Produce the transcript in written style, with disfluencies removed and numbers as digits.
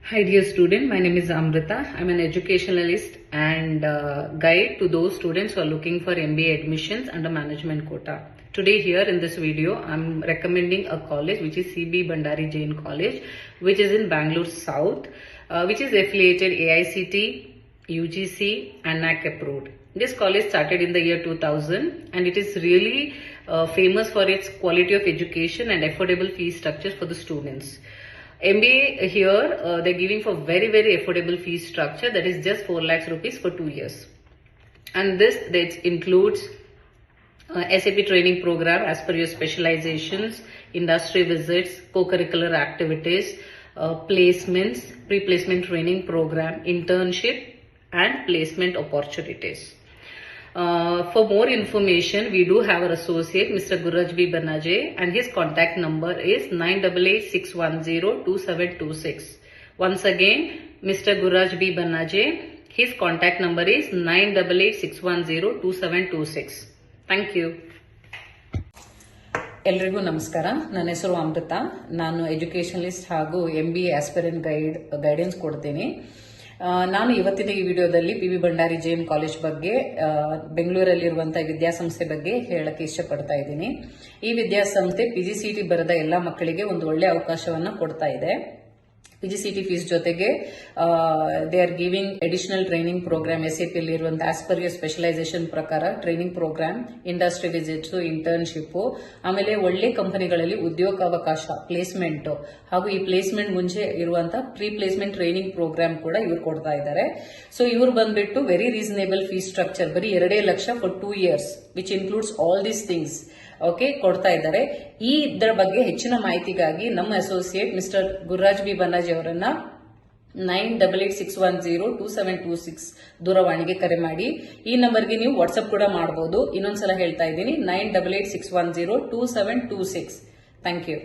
Hi dear student, my name is Amrita. I'm an educationalist and guide to those students who are looking for MBA admissions under management quota. Today here in this video, I'm recommending a college which is CB Bandari Jain College, which is in Bangalore South, which is affiliated AICT, UGC and NAC approved. This college started in the year 2000 and it is really famous for its quality of education and affordable fee structure for the students. MBA here, they're giving for very affordable fee structure, that is just 4 lakhs rupees for 2 years. And this includes SAP training program as per your specializations, industry visits, co-curricular activities, placements, pre-placement training program, internship and placement opportunities. For more information, we do have our associate, Mr. Guraj B. Banaje, and his contact number is 9886102726. Once again, Mr. Guraj B. Banaje, his contact number is 9886102726. Thank you. ಎಲ್ರಿಗೂ ನಮಸ್ಕಾರ. ನನ್ನ ಹೆಸರು ಅಮೃತ. ನಾನು ಎಜುಕೇಷನಲಿಸ್ಟ್ ಹಾಗೂ MBA aspirant guidance ಕೊಡ್ತೀನಿ. ನಾನು ಇವತ್ತಿನ ಈ ವಿಡಿಯೋದಲ್ಲಿ PB ಭಂಡಾರಿ ಜೈನ್ ಕಾಲೇಜ್ ಬಗ್ಗೆ, ಬೆಂಗಳೂರಲ್ಲಿರುವಂತಹ ವಿದ್ಯಾಸಂಸ್ಥೆ ಬಗ್ಗೆ ಹೇಳಕ್ಕೆ ಇಷ್ಟಪಡ್ತಾ ಇದ್ದೀನಿ. ಈ ವಿದ್ಯಾಸಂಸ್ಥೆ PGCET ಬರೆದ ಎಲ್ಲಾ ಮಕ್ಕಳಿಗೆ ಒಂದು ಒಳ್ಳೆ ಅವಕಾಶವನ್ನ ಕೊಡ್ತಾ ಇದೆ. PGCET ಫೀಸ್ ಜೊತೆಗೆ they are giving additional training programme, SAP ಇರುವಂತಹ ಆಸ್ ಪರ್ ಯುವರ್ ಸ್ಪೆಷಲೈಸೇಷನ್ ಪ್ರಕಾರ training programme, industry visits, internship, ಆಮೇಲೆ ಒಳ್ಳೆ ಕಂಪನಿಗಳಲ್ಲಿ ಉದ್ಯೋಗಾವಕಾಶ, ಪ್ಲೇಸ್ಮೆಂಟ್ ಹಾಗೂ ಈ ಪ್ಲೇಸ್ಮೆಂಟ್ ಮುಂಚೆ ಇರುವಂತಹ ಪ್ರೀ ಪ್ಲೇಸ್ಮೆಂಟ್ ಟ್ರೈನಿಂಗ್ ಪ್ರೋಗ್ರಾಮ್ ಕೂಡ ಇವ್ರು ಕೊಡ್ತಾ ಇದ್ದಾರೆ. ಸೊ ಇವ್ರು ಬಂದ್ಬಿಟ್ಟು ವೆರಿ ರೀಸನೇಬಲ್ ಫೀಸ್ ಸ್ಟ್ರಕ್ಚರ್, ಬರೀ 2 lakh for 2 years which includes all these things ಕೊಡ್ತಾ ಇದ್ದಾರೆ. ಇದರ ಬಗ್ಗೆ ಹೆಚ್ಚಿನ ಮಾಹಿತಿಗಾಗಿ ನಮ್ಮ ಅಸೋಸಿಯೇಟ್ ಮಿಸ್ಟರ್ ಗುರುರಾಜ್ ಬಿ ಬನ್ನಾಜಿ ಅವರನ್ನ 9886102726 ದೂರವಾಣಿಗೆ ಕರೆ ಮಾಡಿ. ಈ ನಂಬರ್ಗೆ ನೀವು ವಾಟ್ಸ್ಆಪ್ ಕೂಡ ಮಾಡಬಹುದು. ಇನ್ನೊಂದ್ಸಲ ಹೇಳ್ತಾ ಇದ್ದೀನಿ, 9886102726. Thank you.